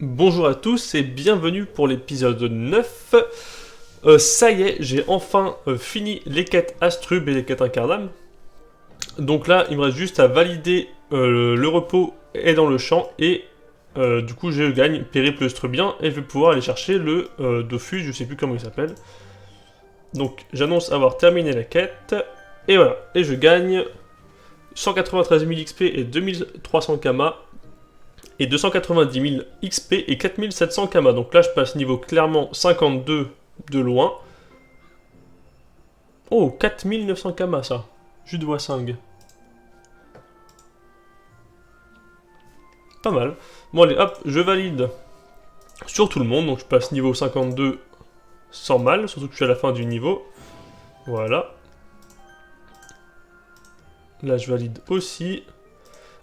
Bonjour à tous et bienvenue pour l'épisode 9. Ça y est, j'ai enfin fini les quêtes Astrub et les quêtes Incarnam. Donc là, il me reste juste à valider le repos est dans le champ et du coup je gagne Périple Astrubien et je vais pouvoir aller chercher le Dofus, je sais plus comment il s'appelle. Donc j'annonce avoir terminé la quête et voilà, et je gagne 193 000 XP et 2300 Kama et 290 000 XP et 4700 Kama. Donc là, je passe niveau clairement 52 de loin. Oh, 4900 Kama, ça. Jus de Wassing. Pas mal. Bon, allez, hop, je valide sur tout le monde. Donc je passe niveau 52 sans mal, surtout que je suis à la fin du niveau. Voilà. Là, je valide aussi.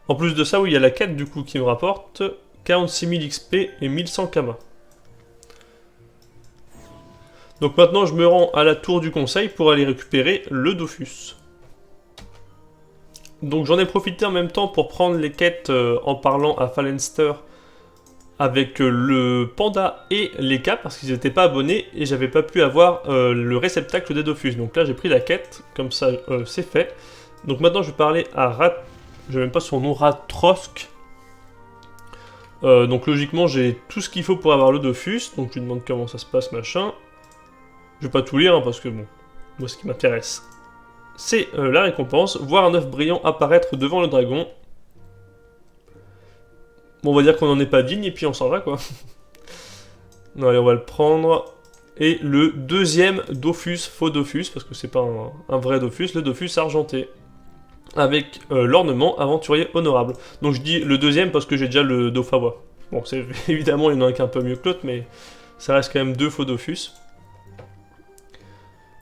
En plus de ça, oui, il y a la quête du coup qui me rapporte 46 000 XP et 1100 Kama. Donc maintenant, je me rends à la tour du conseil pour aller récupérer le Dofus. Donc j'en ai profité en même temps pour prendre les quêtes en parlant à Falenster avec le panda et les cas parce qu'ils n'étaient pas abonnés et j'avais pas pu avoir le réceptacle des Dofus. Donc là, j'ai pris la quête, comme ça c'est fait. Donc maintenant, je vais parler à je n'ai même pas son nom, Ratrosk. Donc logiquement, j'ai tout ce qu'il faut pour avoir le Dofus. Donc je lui demande comment ça se passe, machin. Je vais pas tout lire, hein, parce que bon, moi ce qui m'intéresse, c'est la récompense. Voir un œuf brillant apparaître devant le dragon. Bon, on va dire qu'on n'en est pas digne, et puis on s'en va, quoi. Non, allez, on va le prendre. Et le deuxième Dofus, faux Dofus, parce que c'est pas un vrai Dofus, le Dofus argenté. Avec l'ornement aventurier honorable. Donc je dis le deuxième parce que j'ai déjà le Dofawa. Bon, c'est évidemment, il y en a un qui est un peu mieux que l'autre, mais ça reste quand même deux faux Dofus.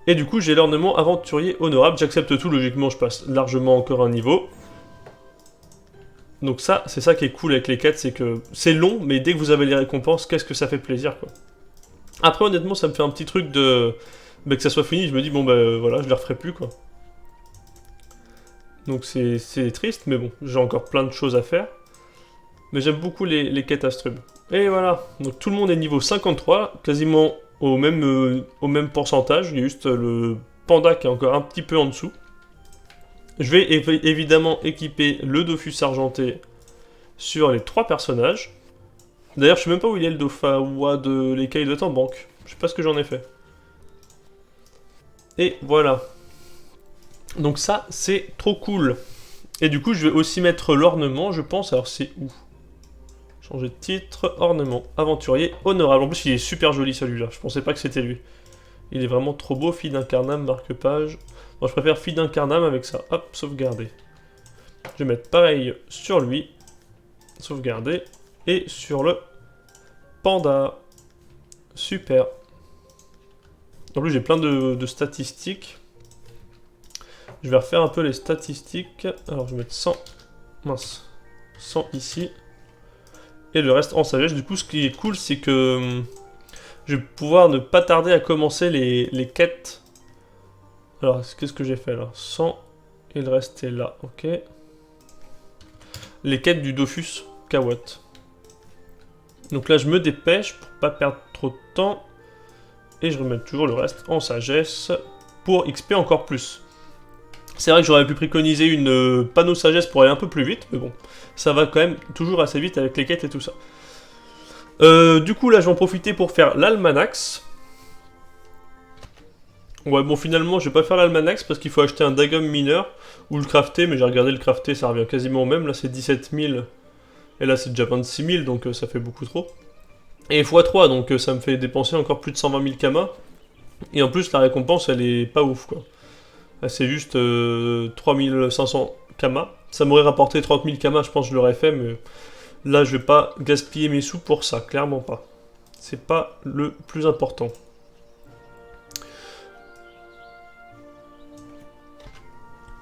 Et du coup, j'ai l'ornement aventurier honorable. J'accepte tout, logiquement, je passe largement encore un niveau. Donc ça, c'est ça qui est cool avec les quêtes, c'est que c'est long, mais dès que vous avez les récompenses, qu'est-ce que ça fait plaisir, quoi. Après, honnêtement, ça me fait un petit truc de... Bah, que ça soit fini, je me dis, bon, bah voilà, je les referai plus, quoi. Donc c'est triste, mais bon, j'ai encore plein de choses à faire. Mais j'aime beaucoup les quêtes Astrub. Et voilà, donc tout le monde est niveau 53, quasiment au même pourcentage. Il y a juste le panda qui est encore un petit peu en dessous. Je vais évidemment équiper le Dofus argenté sur les 3 personnages. D'ailleurs, je sais même pas où il est le Dofawa de l'écaille de en banque. Je sais pas ce que j'en ai fait. Et voilà. Donc ça, c'est trop cool. Et du coup, je vais aussi mettre l'ornement, je pense. Alors, c'est où? Changer de titre, ornement, aventurier, honorable. En plus, il est super joli celui-là. Je pensais pas que c'était lui. Il est vraiment trop beau. Fille d'incarnam, marque-page. Moi, je préfère fille d'incarnam avec ça. Hop, sauvegarder. Je vais mettre pareil sur lui. Sauvegarder. Et sur le panda. Super. En plus, j'ai plein de statistiques. Je vais refaire un peu les statistiques. Alors, je vais mettre 100. Mince. 100 ici. Et le reste en sagesse. Du coup, ce qui est cool, c'est que je vais pouvoir ne pas tarder à commencer les quêtes. Alors, qu'est-ce que j'ai fait là? 100. Et le reste est là. Ok. Les quêtes du Dofus Kawat. Donc là, je me dépêche pour pas perdre trop de temps. Et je remets toujours le reste en sagesse pour XP encore plus. C'est vrai que j'aurais pu préconiser une panneau sagesse pour aller un peu plus vite, mais bon, ça va quand même toujours assez vite avec les quêtes et tout ça. Du coup, là, je vais en profiter pour faire l'almanax. Ouais, bon, finalement, je vais pas faire l'almanax parce qu'il faut acheter un dagum mineur ou le crafter, mais j'ai regardé le crafter, ça revient quasiment au même. Là, c'est 17 000 et là, c'est déjà 26 000, donc ça fait beaucoup trop. Et x3, donc ça me fait dépenser encore plus de 120 000 Kama. Et en plus, la récompense, elle est pas ouf, quoi. C'est juste 3500 Kama. Ça m'aurait rapporté 30 000 Kama, je pense que je l'aurais fait, mais là, je vais pas gaspiller mes sous pour ça, clairement pas. C'est pas le plus important.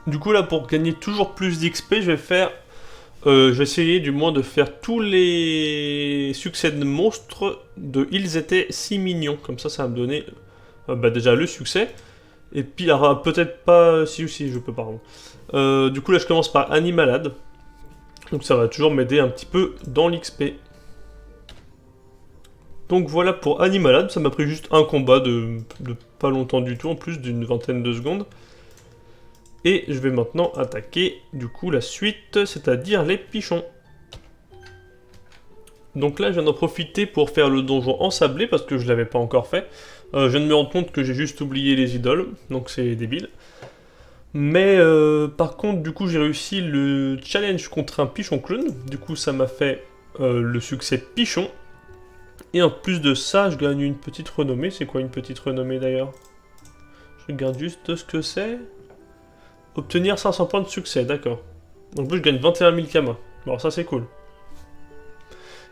Du coup, là, pour gagner toujours plus d'XP, je vais faire... je vais essayer du moins de faire tous les succès de monstres de Ils étaient si mignons. Comme ça va me donner déjà le succès. Et puis, alors, peut-être pas... Si, je peux, pardon. Du coup, là, je commence par Animalade. Donc, ça va toujours m'aider un petit peu dans l'XP. Donc voilà pour Animalade, ça m'a pris juste un combat de pas longtemps du tout, en plus d'une vingtaine de secondes. Et je vais maintenant attaquer du coup la suite, c'est-à-dire les pichons. Donc là je viens d'en profiter pour faire le donjon ensablé, parce que je l'avais pas encore fait. Je viens de me rendre compte que j'ai juste oublié les idoles, donc c'est débile. Mais par contre du coup j'ai réussi le challenge contre un pichon clown, du coup ça m'a fait le succès pichon. Et en plus de ça, je gagne une petite renommée. C'est quoi une petite renommée d'ailleurs? Je regarde juste ce que c'est. Obtenir 500 points de succès, d'accord. En plus, je gagne 21 000 kamas. Bon, ça c'est cool.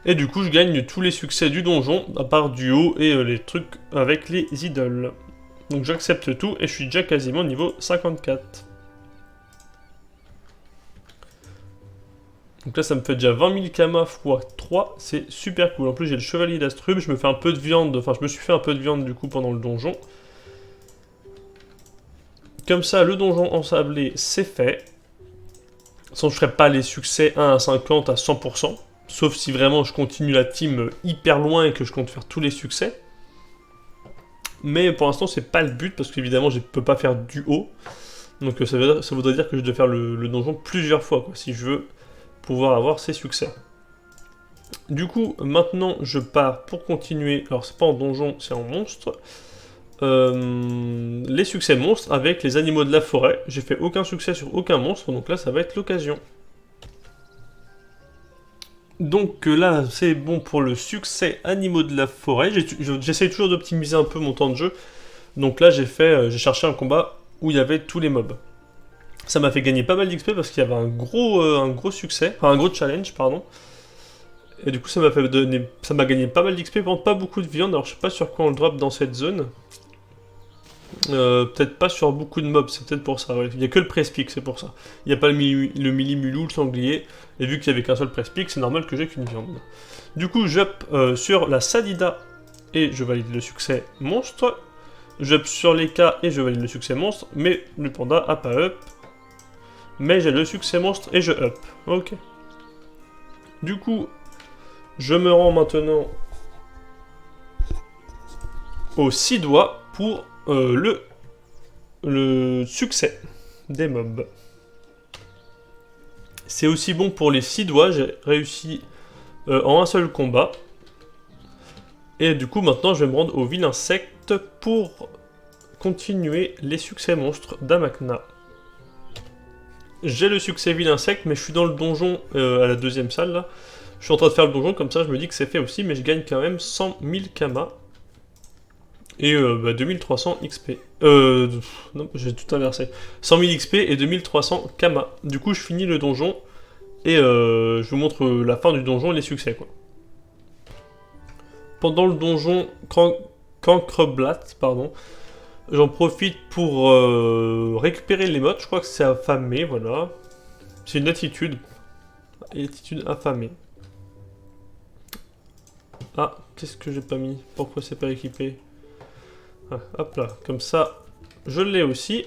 Et du coup, je gagne tous les succès du donjon, à part du haut et les trucs avec les idoles. Donc j'accepte tout et je suis déjà quasiment niveau 54. Donc là, ça me fait déjà 20 000 kamas x 3, c'est super cool. En plus, j'ai le chevalier d'Astrub, je me fais un peu de viande, enfin, je me suis fait un peu de viande du coup pendant le donjon. Comme ça, le donjon ensablé, c'est fait. Sans je ferai pas les succès 1 à 50 à 100%. Sauf si vraiment je continue la team hyper loin et que je compte faire tous les succès. Mais pour l'instant, c'est pas le but, parce qu'évidemment, je peux pas faire du haut. Donc ça voudrait dire que je dois faire le donjon plusieurs fois, quoi, si je veux pouvoir avoir ces succès. Du coup, maintenant, je pars pour continuer. Alors, c'est pas en donjon, c'est en monstre. Les succès monstres avec les animaux de la forêt. J'ai fait aucun succès sur aucun monstre, donc là, ça va être l'occasion. Donc là, c'est bon pour le succès animaux de la forêt. J'essaie toujours d'optimiser un peu mon temps de jeu. Donc là, j'ai cherché un combat où il y avait tous les mobs. Ça m'a fait gagner pas mal d'XP parce qu'il y avait un gros succès, enfin un gros challenge, pardon. Et du coup, ça m'a gagné pas mal d'XP, vraiment pas beaucoup de viande. Alors, je sais pas sur quoi on le drop dans cette zone. Peut-être pas sur beaucoup de mobs, c'est peut-être pour ça. Ouais. Il n'y a que le press-pick, c'est pour ça. Il n'y a pas le mili-mulou, le sanglier. Et vu qu'il n'y avait qu'un seul press-pick, c'est normal que j'ai qu'une viande. Du coup, j'up sur la Sadida et je valide le succès monstre. J'up sur les K et je valide le succès monstre. Mais le panda a pas up. Mais j'ai le succès monstre et je up. Ok. Du coup, je me rends maintenant aux 6 doigts pour le succès des mobs. C'est aussi bon pour les 6 doigts, j'ai réussi en un seul combat. Et du coup, maintenant, je vais me rendre au vil insecte pour continuer les succès monstres d'Amakna. J'ai le succès vil insecte, mais je suis dans le donjon à la deuxième salle là. Je suis en train de faire le donjon, comme ça je me dis que c'est fait aussi, mais je gagne quand même 100 000 kamas. Et 2300 XP. Non, j'ai tout inversé. 100 000 XP et 2300 kamas. Du coup, je finis le donjon et je vous montre la fin du donjon et les succès, quoi. Pendant le donjon Cancreblat, pardon, j'en profite pour récupérer les modes. Je crois que c'est affamé, voilà. C'est une attitude. Attitude affamée. Ah, qu'est-ce que j'ai pas mis? Pourquoi c'est pas équipé? Ah, hop là, comme ça, je l'ai aussi.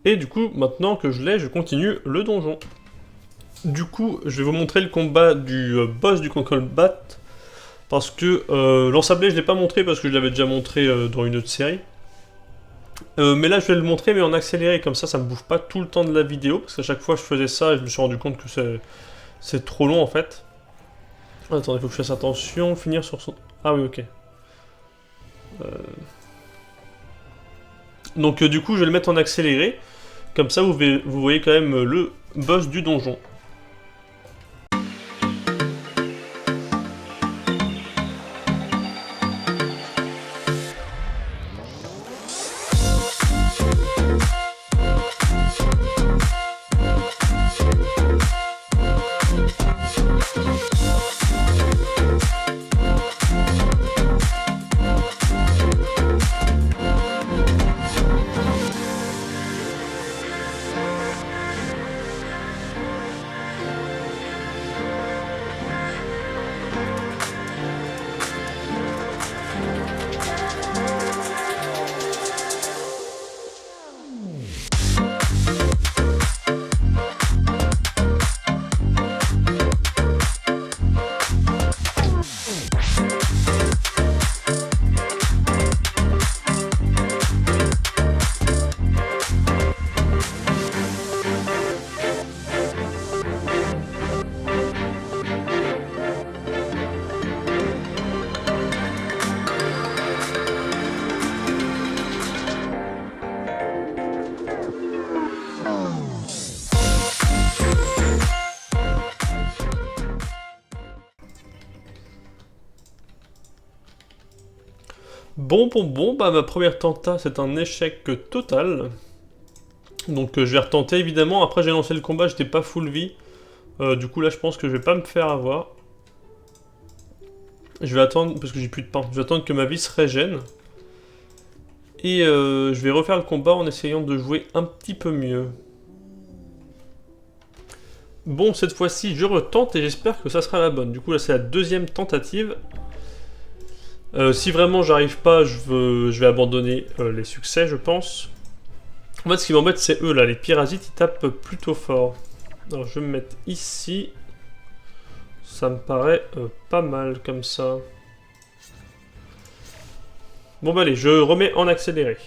Et du coup, maintenant que je l'ai, je continue le donjon. Du coup, je vais vous montrer le combat du boss du Cancreblat. Parce que l'ensablé, je ne l'ai pas montré parce que je l'avais déjà montré dans une autre série. Mais là, je vais le montrer, mais en accéléré, comme ça me bouffe pas tout le temps de la vidéo. Parce qu'à chaque fois, je faisais ça et je me suis rendu compte que c'est trop long en fait. Attendez, il faut que je fasse attention. Finir sur son... Ah oui, ok. Donc du coup, je vais le mettre en accéléré. Comme ça, vous voyez quand même le boss du donjon. Bon, bah ma première tenta c'est un échec total. Donc je vais retenter évidemment, après j'ai lancé le combat, j'étais pas full vie. Du coup là je pense que je vais pas me faire avoir. Je vais attendre, parce que j'ai plus de pain, je vais attendre que ma vie se régène. Et je vais refaire le combat en essayant de jouer un petit peu mieux. Bon, cette fois-ci, je retente et j'espère que ça sera la bonne. Du coup, là, c'est la deuxième tentative. Si vraiment j'arrive pas, je vais abandonner les succès, je pense. En fait, ce qui m'embête, c'est eux, là. Les parasites, ils tapent plutôt fort. Alors, je vais me mettre ici. Ça me paraît pas mal, comme ça. Bon, bah allez, je remets en accéléré.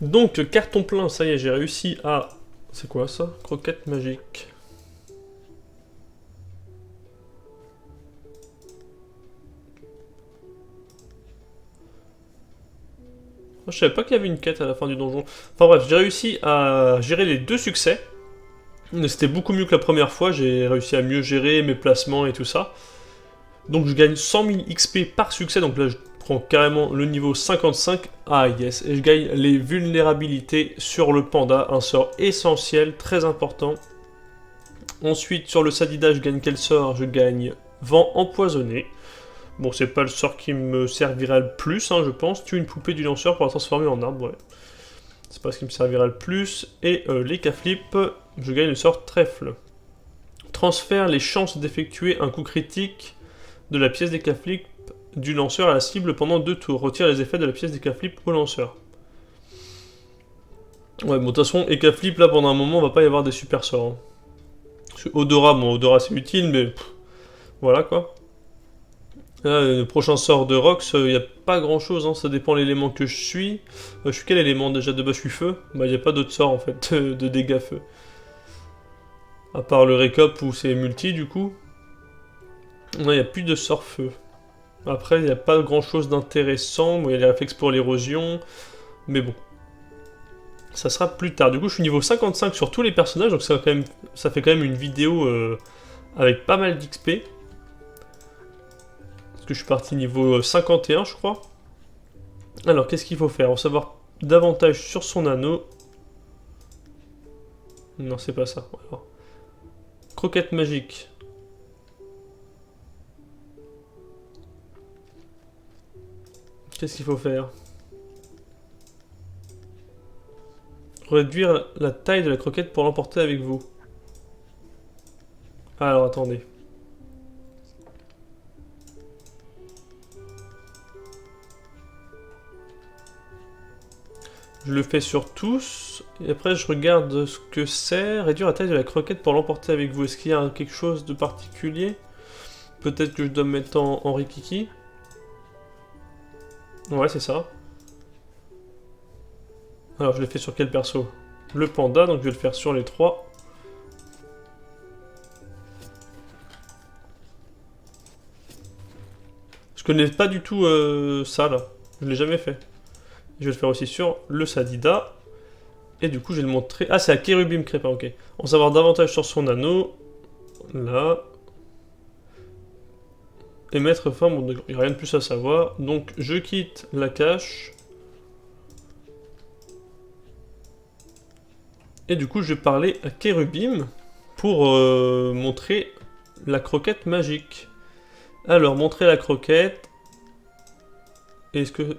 Donc, carton plein, ça y est, j'ai réussi à... C'est quoi ça? Croquette magique. Je savais pas qu'il y avait une quête à la fin du donjon. Enfin bref, j'ai réussi à gérer les 2 succès. C'était beaucoup mieux que la première fois, j'ai réussi à mieux gérer mes placements et tout ça. Donc je gagne 100 000 XP par succès, donc là je prends carrément le niveau 55. Ah yes, et je gagne les vulnérabilités sur le panda, un sort essentiel, très important. Ensuite, sur le Sadida, je gagne quel sort? Je gagne vent empoisonné. Bon, c'est pas le sort qui me servirait le plus, hein, je pense. Tue une poupée du lanceur pour la transformer en arbre, ouais. C'est pas ce qui me servira le plus. Et les K-flip, je gagne le sort trèfle. Transfère les chances d'effectuer un coup critique de la pièce des K-flip du lanceur à la cible pendant 2 tours. Retire les effets de la pièce des K-flip au lanceur. Ouais, bon, de toute façon, et K-flip, là, pendant un moment, on va pas y avoir des super sorts. Hein. Parce que Odora, bon, Odora c'est utile, mais voilà quoi. Là, le prochain sort de Rox, il n'y a pas grand chose, hein, ça dépend de l'élément que je suis. Je suis quel élément déjà? De base, je suis feu. Bah, il n'y a pas d'autre sort en fait de dégâts feu. À part le récop où c'est multi du coup. Non, il n'y a plus de sort feu. Après, il n'y a pas grand chose d'intéressant. Bon, il y a les réflexes pour l'érosion. Mais bon. Ça sera plus tard. Du coup, je suis niveau 55 sur tous les personnages, donc ça fait quand même une vidéo avec pas mal d'XP. Parce que je suis parti niveau 51, je crois. Alors, qu'est-ce qu'il faut faire? En savoir davantage sur son anneau. Non, c'est pas ça. Alors. Croquette magique. Qu'est-ce qu'il faut faire? Réduire la taille de la croquette pour l'emporter avec vous. Alors, attendez. Je le fais sur tous, et après je regarde ce que c'est. Réduire la taille de la croquette pour l'emporter avec vous. Est-ce qu'il y a quelque chose de particulier? Peut-être que je dois me mettre en rikiki. Ouais, c'est ça. Alors, je l'ai fait sur quel perso? Le panda, donc je vais le faire sur les 3. Je connais pas du tout ça, là. Je l'ai jamais fait. Je vais le faire aussi sur le Sadida. Et du coup, je vais le montrer... Ah, c'est à Kérubim Crépa, ok. En savoir davantage sur son anneau. Là. Et mettre fin, bon, il n'y a rien de plus à savoir. Donc, je quitte la cache. Et du coup, je vais parler à Kérubim pour montrer la croquette magique. Alors, montrer la croquette. Est-ce que...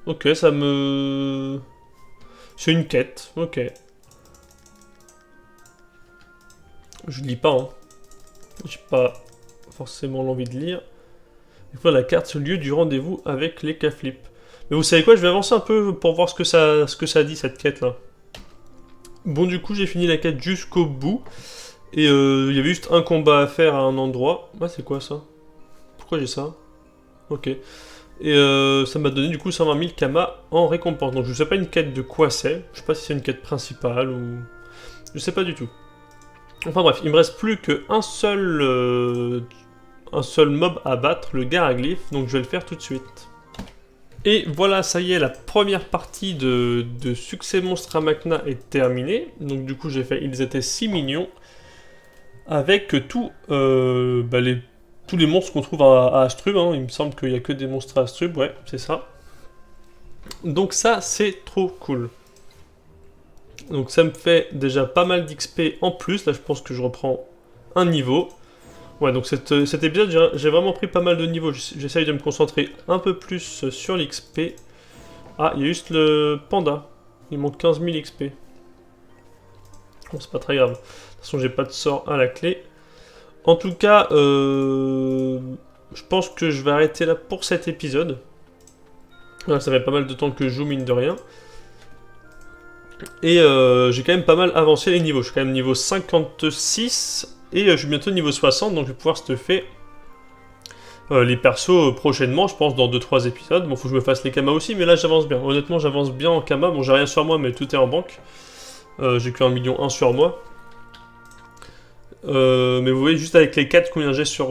Ok, ça me... C'est une quête, ok. Je lis pas, hein. J'ai pas forcément l'envie de lire. Il faut la carte sur le lieu du rendez-vous avec les K-Flip. Mais vous savez quoi, je vais avancer un peu pour voir ce que ça dit, cette quête-là. Bon, du coup, j'ai fini la quête jusqu'au bout. Et il y avait juste un combat à faire à un endroit. Ah, c'est quoi ça? Pourquoi j'ai ça? Ok. Et ça m'a donné du coup 120 000 kamas en récompense. Donc je sais pas une quête de quoi c'est. Je sais pas si c'est une quête principale ou... Je sais pas du tout. Enfin bref, il me reste plus qu'un seul mob à battre, le Garaglyph. Donc je vais le faire tout de suite. Et voilà, ça y est, la première partie de Succès Monstre à Machna est terminée. Donc du coup j'ai fait, ils étaient 6 millions. Avec tous les monstres qu'on trouve à Astrub, hein. Il me semble qu'il n'y a que des monstres à Astrub, ouais, c'est ça. Donc ça, c'est trop cool. Donc ça me fait déjà pas mal d'XP en plus, là je pense que je reprends un niveau. Ouais, donc cet épisode, j'ai vraiment pris pas mal de niveaux, j'essaye de me concentrer un peu plus sur l'XP. Ah, il y a juste le panda, il manque 15 000 XP. Bon, c'est pas très grave, de toute façon j'ai pas de sort à la clé. En tout cas, je pense que je vais arrêter là pour cet épisode. Voilà, ça fait pas mal de temps que je joue, mine de rien. Et j'ai quand même pas mal avancé les niveaux. Je suis quand même niveau 56 et je suis bientôt niveau 60, donc je vais pouvoir stuffer les persos prochainement, je pense, dans 2-3 épisodes. Bon, faut que je me fasse les kamas aussi, mais là j'avance bien. Honnêtement, j'avance bien en kama. Bon, j'ai rien sur moi, mais tout est en banque. J'ai que 1,1 million sur moi. Mais vous voyez, juste avec les 4 combien j'ai sur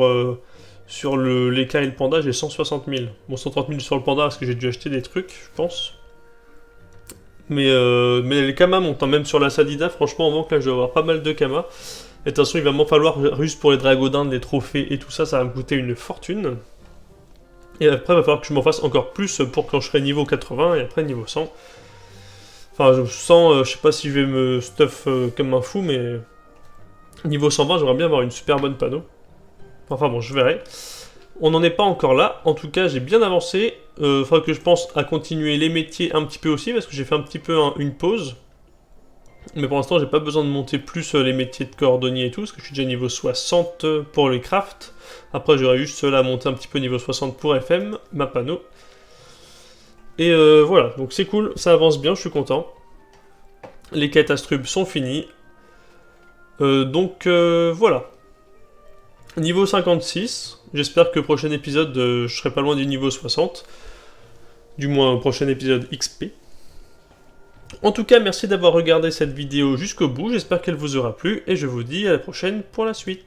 les cas et le panda, j'ai 160 000. Bon, 130 000 sur le panda parce que j'ai dû acheter des trucs, je pense. Mais les kamas montent, hein. Même sur la Sadida, franchement, en banque, là, je vais avoir pas mal de kamas. Et de toute façon, il va m'en falloir, juste pour les dragodindes, les trophées et tout ça, ça va me coûter une fortune. Et après, il va falloir que je m'en fasse encore plus pour quand je serai niveau 80 et après niveau 100. Enfin, je sens, je sais pas si je vais me stuff comme un fou, mais... Niveau 120, j'aimerais bien avoir une super bonne panneau. Enfin bon, je verrai. On n'en est pas encore là. En tout cas, j'ai bien avancé. Il faudra que je pense à continuer les métiers un petit peu aussi, parce que j'ai fait un petit peu une pause. Mais pour l'instant, j'ai pas besoin de monter plus les métiers de cordonnier et tout, parce que je suis déjà niveau 60 pour les crafts. Après, j'aurais juste là monter un petit peu niveau 60 pour FM, ma panneau. Et voilà, donc c'est cool, ça avance bien, je suis content. Les quêtes Astrub sont finies. Donc voilà. Niveau 56, j'espère que prochain épisode, je serai pas loin du niveau 60. Du moins, prochain épisode XP. En tout cas, merci d'avoir regardé cette vidéo jusqu'au bout, j'espère qu'elle vous aura plu, et je vous dis à la prochaine pour la suite.